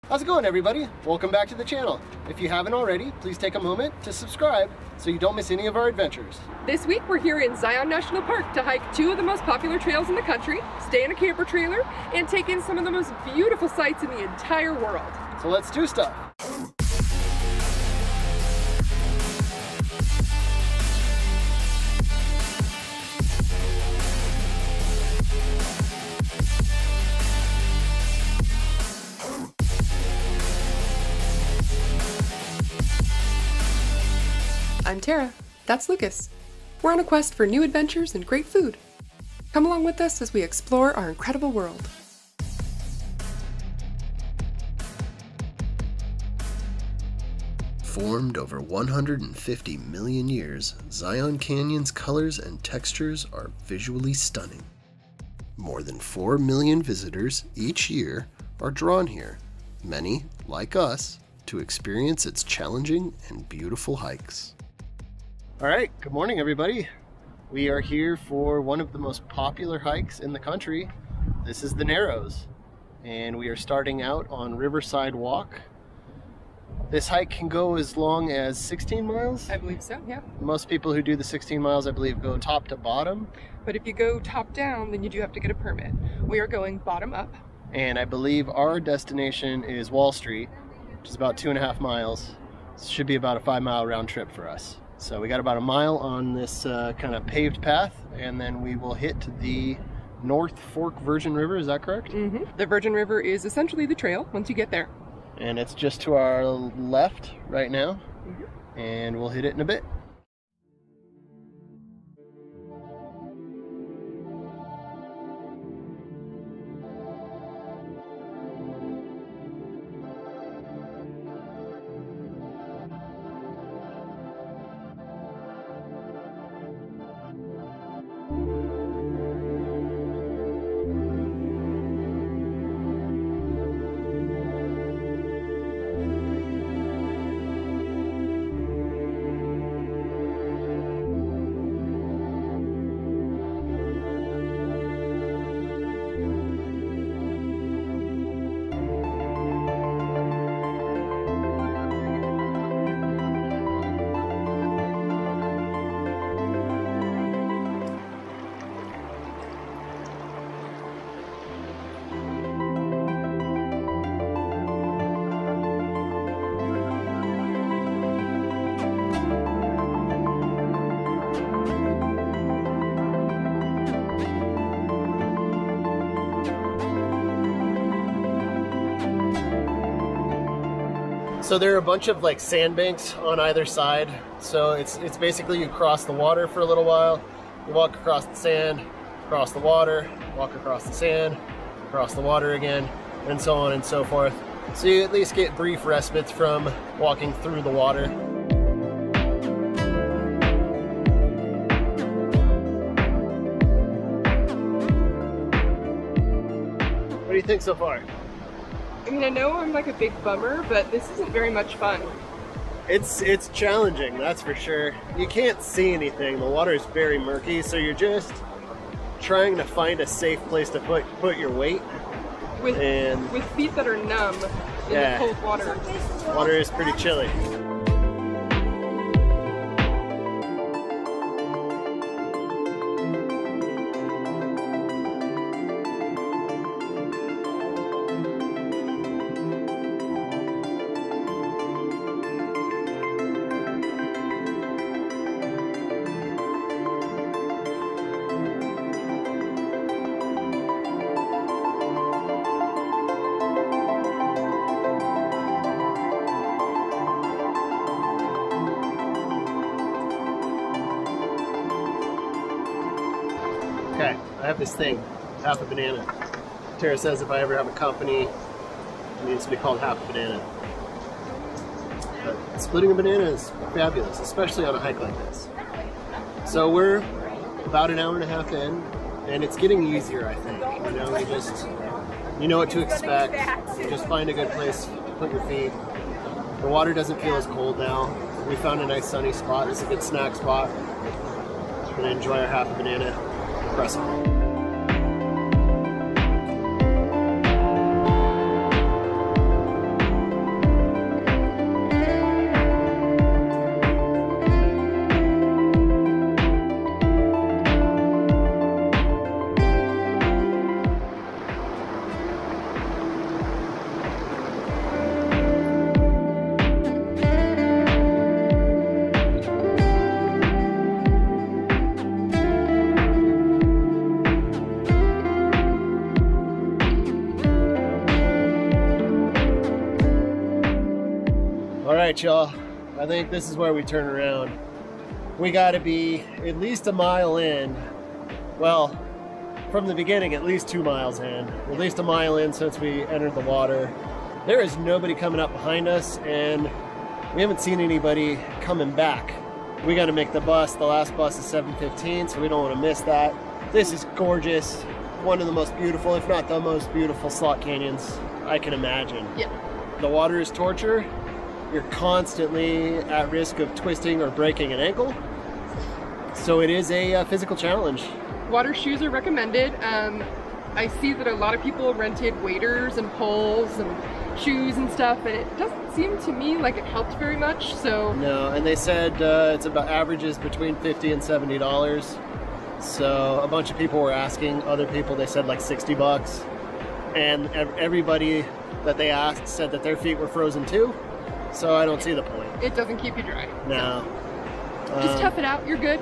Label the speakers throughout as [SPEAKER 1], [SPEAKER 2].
[SPEAKER 1] How's it going, everybody? Welcome back to the channel. If you haven't already, please take a moment to subscribe so you don't miss any of our adventures.
[SPEAKER 2] This week we're here in Zion National Park to hike two of the most popular trails in the country, stay in a camper trailer, and take in some of the most beautiful sights in the entire world.
[SPEAKER 1] So let's do stuff.
[SPEAKER 2] I'm Tara. That's Lucas. We're on a quest for new adventures and great food. Come along with us as we explore our incredible world.
[SPEAKER 3] Formed over 150 million years, Zion Canyon's colors and textures are visually stunning. More than 4 million visitors each year are drawn here, many, like us, to experience its challenging and beautiful hikes.
[SPEAKER 1] All right, good morning, everybody. We are here for one of the most popular hikes in the country. This is the Narrows, and we are starting out on Riverside Walk. This hike can go as long as 16 miles.
[SPEAKER 2] I believe so, yeah.
[SPEAKER 1] Most people who do the 16 miles, I believe, go top to bottom.
[SPEAKER 2] But if you go top down, then you do have to get a permit. We are going bottom up.
[SPEAKER 1] And I believe our destination is Wall Street, which is about 2.5 miles. This should be about a 5-mile round trip for us. So we got about a mile on this kind of paved path, and then we will hit the North Fork Virgin River. Is that correct?
[SPEAKER 2] Mm-hmm. The Virgin River is essentially the trail once you get there.
[SPEAKER 1] And it's just to our left right now, and we'll hit it in a bit. So there are a bunch of like sandbanks on either side. So it's basically you cross the water for a little while, you walk across the sand, cross the water, walk across the sand, cross the water again, and so on and so forth. So you at least get brief respites from walking through the water. What do you think so far?
[SPEAKER 2] I mean, I know I'm like a big bummer, but this isn't very much fun.
[SPEAKER 1] It's challenging, that's for sure. You can't see anything. The water is very murky, so you're just trying to find a safe place to put your weight.
[SPEAKER 2] With feet that are numb in the cold water.
[SPEAKER 1] Water is pretty chilly. Okay, I have this thing, half a banana. Tara says if I ever have a company, it needs to be called half a banana. But splitting a banana is fabulous, especially on a hike like this. So we're about an hour and a half in, and it's getting easier, I think. You know, you know what to expect. You just find a good place to put your feet. The water doesn't feel as cold now. We found a nice sunny spot. It's a good snack spot. We're gonna enjoy our half a banana. Impressive. right, y'all. I think this is where we turn around. We gotta be at least a mile in. Well, from the beginning, at least 2 miles in. At least a mile in since we entered the water. There is nobody coming up behind us, and we haven't seen anybody coming back. We gotta make the bus. The last bus is 7:15, so we don't wanna miss that. This is gorgeous. One of the most beautiful, if not the most beautiful slot canyons I can imagine.
[SPEAKER 2] Yeah.
[SPEAKER 1] The water is torture. You're constantly at risk of twisting or breaking an ankle. So it is a physical challenge.
[SPEAKER 2] Water shoes are recommended. I see that a lot of people rented waders and poles and shoes and stuff, and it doesn't seem to me like it helped very much, so.
[SPEAKER 1] No, and they said it's about averages between $50 and $70. So a bunch of people were asking other people, they said like 60 bucks. And everybody that they asked said that their feet were frozen too. So I don't see the point.
[SPEAKER 2] It doesn't keep you dry.
[SPEAKER 1] No.
[SPEAKER 2] So. Just tough it out, you're good.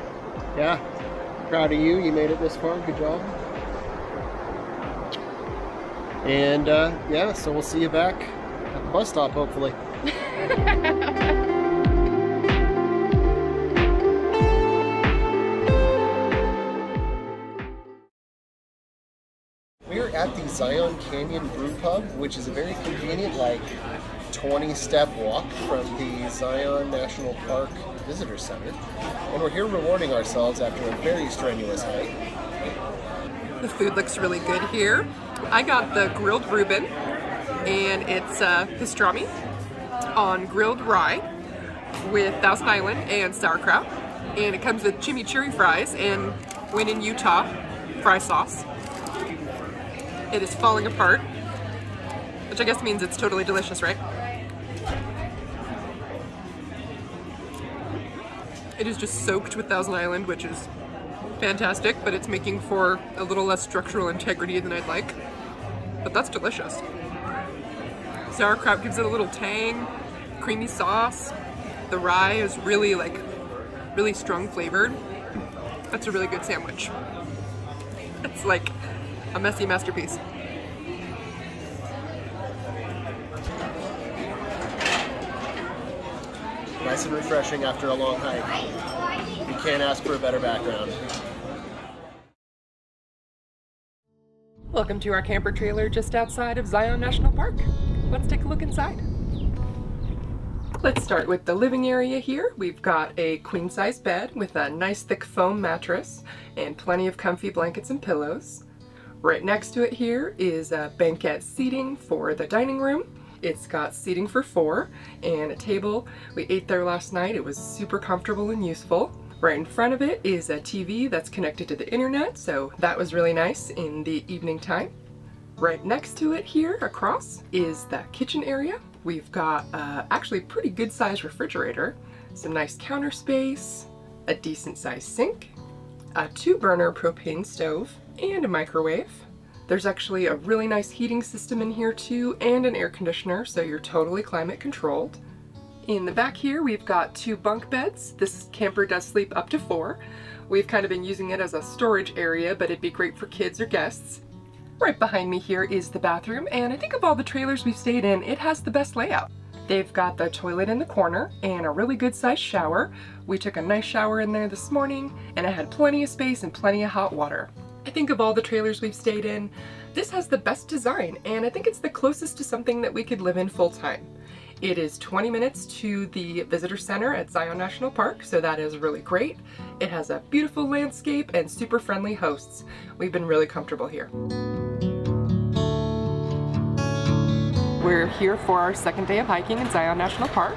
[SPEAKER 1] Yeah. Proud of you, you made it this far, good job. And yeah, so we'll see you back at the bus stop, hopefully. We're at the Zion Canyon Brew Pub, which is a very convenient, like, 20-step walk from the Zion National Park Visitor Center. And we're here rewarding ourselves after a very strenuous hike.
[SPEAKER 2] The food looks really good here. I got the grilled Reuben, and it's pastrami on grilled rye with Thousand Island and sauerkraut. And it comes with chimichurri fries and when in Utah, fry sauce. It is falling apart, which I guess means it's totally delicious, right? It is just soaked with Thousand Island, which is fantastic, but it's making for a little less structural integrity than I'd like. But that's delicious. Sauerkraut gives it a little tang, creamy sauce. The rye is really really strong flavored. That's a really good sandwich. It's like a messy masterpiece.
[SPEAKER 1] Nice and refreshing after a long hike. You can't ask for a better background.
[SPEAKER 2] Welcome to our camper trailer just outside of Zion National Park. Let's take a look inside. Let's start with the living area here. We've got a queen-size bed with a nice thick foam mattress and plenty of comfy blankets and pillows. Right next to it here is a banquette seating for the dining room. It's got seating for 4 and a table. We ate there last night. It was super comfortable and useful. Right in front of it is a TV that's connected to the internet, so that was really nice in the evening time. Right next to it here across is the kitchen area. We've got actually pretty good sized refrigerator, some nice counter space, a decent sized sink, a 2-burner propane stove, and a microwave. There's actually a really nice heating system in here too, and an air conditioner, so you're totally climate controlled. In the back here, we've got 2 bunk beds. This camper does sleep up to 4. We've kind of been using it as a storage area, but it'd be great for kids or guests. Right behind me here is the bathroom, and I think of all the trailers we've stayed in, it has the best layout. They've got the toilet in the corner and a really good sized shower. We took a nice shower in there this morning, and it had plenty of space and plenty of hot water. I think of all the trailers we've stayed in, this has the best design, and I think it's the closest to something that we could live in full time. It is 20 minutes to the visitor center at Zion National Park, so that is really great. It has a beautiful landscape and super friendly hosts. We've been really comfortable here. We're here for our second day of hiking in Zion National Park.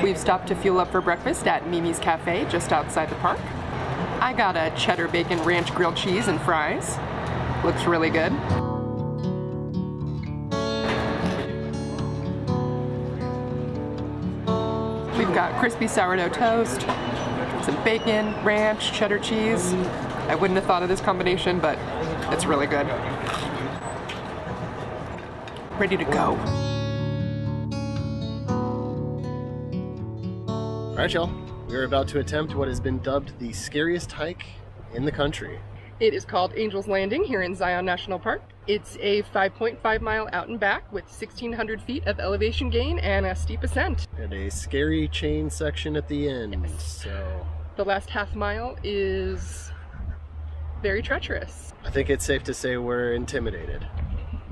[SPEAKER 2] We've stopped to fuel up for breakfast at Mimi's Cafe just outside the park. I got a cheddar bacon ranch grilled cheese and fries. Looks really good. We've got crispy sourdough toast, some bacon, ranch, cheddar cheese. I wouldn't have thought of this combination, but it's really good. Ready to go.
[SPEAKER 1] All right, y'all. We're about to attempt what has been dubbed the scariest hike in the country.
[SPEAKER 2] It is called Angel's Landing here in Zion National Park. It's a 5.5 mile out and back with 1,600 feet of elevation gain and a steep ascent.
[SPEAKER 1] And a scary chain section at the end.
[SPEAKER 2] Yes.
[SPEAKER 1] So
[SPEAKER 2] the last half mile is very treacherous.
[SPEAKER 1] I think it's safe to say we're intimidated,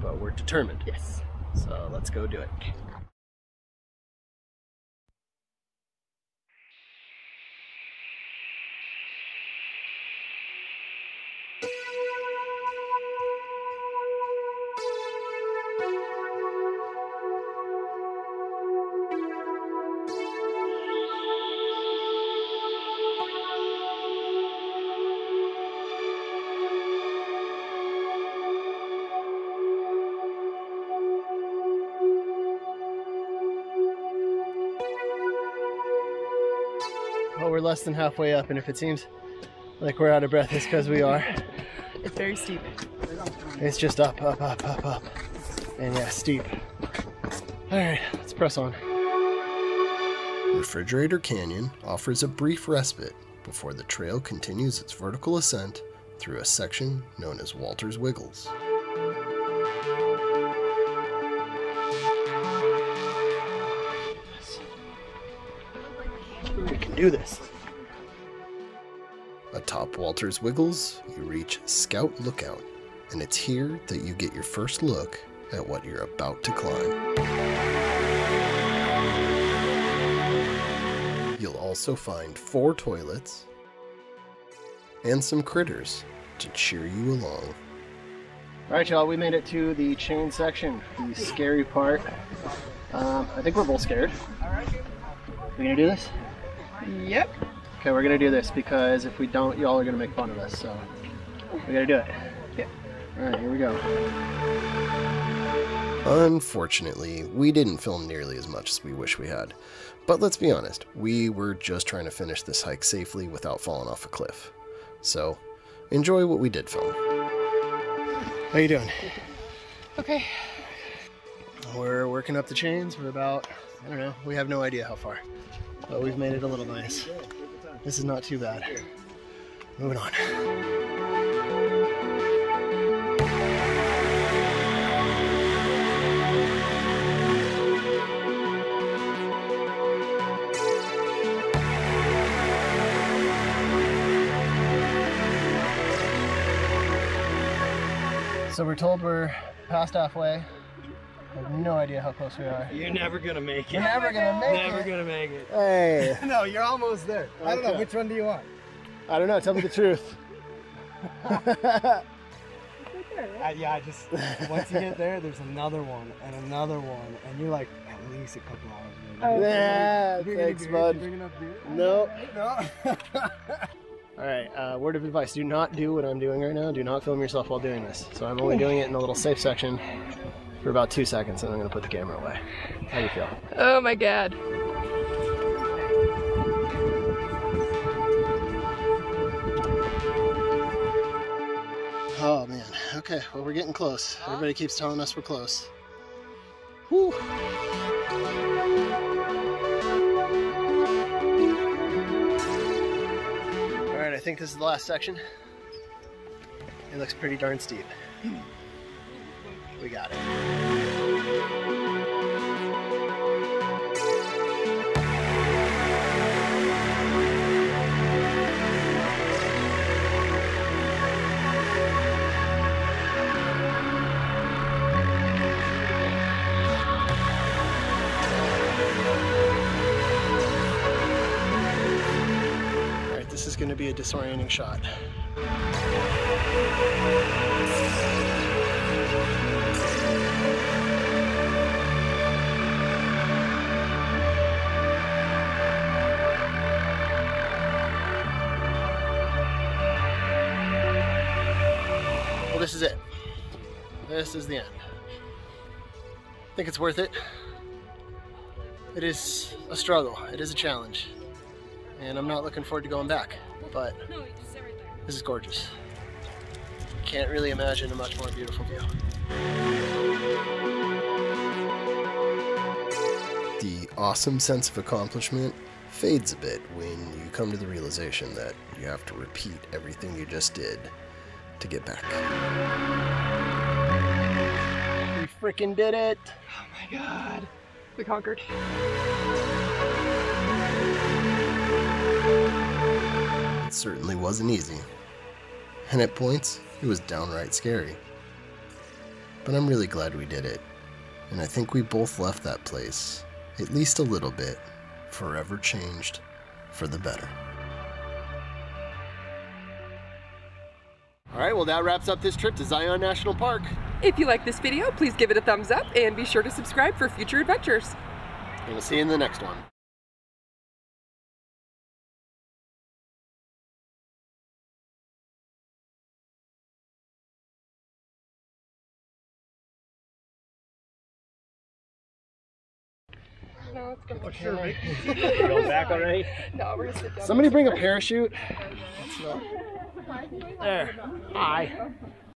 [SPEAKER 1] but we're determined.
[SPEAKER 2] Yes.
[SPEAKER 1] So let's go do it. Well, we're less than halfway up, and if it seems like we're out of breath, it's because we are.
[SPEAKER 2] It's very steep.
[SPEAKER 1] It's just up, up, up, up, up. And yeah, steep. Alright, let's press on.
[SPEAKER 3] Refrigerator Canyon offers a brief respite before the trail continues its vertical ascent through a section known as Walter's Wiggles.
[SPEAKER 1] We can do this.
[SPEAKER 3] Atop Walter's Wiggles, you reach Scout Lookout, and it's here that you get your first look at what you're about to climb. You'll also find 4 toilets and some critters to cheer you along.
[SPEAKER 1] Alright y'all, we made it to the chain section, the scary part. I think we're both scared. We gonna do this?
[SPEAKER 2] Yep.
[SPEAKER 1] Okay, we're gonna do this because if we don't, y'all are gonna make fun of us, so we gotta do it.
[SPEAKER 2] Yep.
[SPEAKER 1] Alright, here we go.
[SPEAKER 3] Unfortunately, we didn't film nearly as much as we wish we had. But let's be honest, we were just trying to finish this hike safely without falling off a cliff. So, enjoy what we did film.
[SPEAKER 1] How you doing?
[SPEAKER 2] Okay.
[SPEAKER 1] We're working up the chains. We're about, I don't know, we have no idea how far. But we've made it a little nice. This is not too bad. Moving on. So we're told we're past halfway. I have no idea how close we are.
[SPEAKER 4] You're never gonna make it.
[SPEAKER 1] We're never gonna make
[SPEAKER 4] Never
[SPEAKER 1] it.
[SPEAKER 4] gonna make it.
[SPEAKER 1] Hey.
[SPEAKER 4] No, you're almost there. I don't know.
[SPEAKER 1] Okay.
[SPEAKER 4] Which one do you want?
[SPEAKER 1] I don't know. Tell me the truth.
[SPEAKER 4] Yeah, just once you get there, there's another one and another one, and you're like at least a couple hours away.
[SPEAKER 1] Yeah,
[SPEAKER 4] You're gonna
[SPEAKER 1] thanks,
[SPEAKER 4] be
[SPEAKER 1] bud.
[SPEAKER 4] big enough beer?
[SPEAKER 1] No.
[SPEAKER 4] No.
[SPEAKER 1] All right. Word of advice: do not do what I'm doing right now. Do not film yourself while doing this. So I'm only doing it in a little safe section for about 2 seconds, and I'm gonna put the camera away. How do you feel?
[SPEAKER 2] Oh my god.
[SPEAKER 1] Oh man. Okay. Well, we're getting close. Everybody keeps telling us we're close. Whew. All right. I think this is the last section. It looks pretty darn steep. We got it. All right, this is going to be a disorienting shot. Well, this is it. This is the end. I think it's worth it. It is a struggle. It is a challenge. And I'm not looking forward to going back, but this is gorgeous. Can't really imagine a much more beautiful view.
[SPEAKER 3] The awesome sense of accomplishment fades a bit when you come to the realization that you have to repeat everything you just did to get back.
[SPEAKER 1] We freaking did it!
[SPEAKER 2] Oh my god. We conquered.
[SPEAKER 3] It certainly wasn't easy. And at points, it was downright scary. But I'm really glad we did it. And I think we both left that place, at least a little bit, forever changed for the better.
[SPEAKER 1] All right, well that wraps up this trip to Zion National Park.
[SPEAKER 2] If you like this video, please give it a thumbs up and be sure to subscribe for future adventures.
[SPEAKER 1] And we'll see you in the next one.
[SPEAKER 2] No, it's good.
[SPEAKER 1] You going back already?
[SPEAKER 2] No, we're gonna sit down.
[SPEAKER 1] Somebody bring a parachute. There. Hi.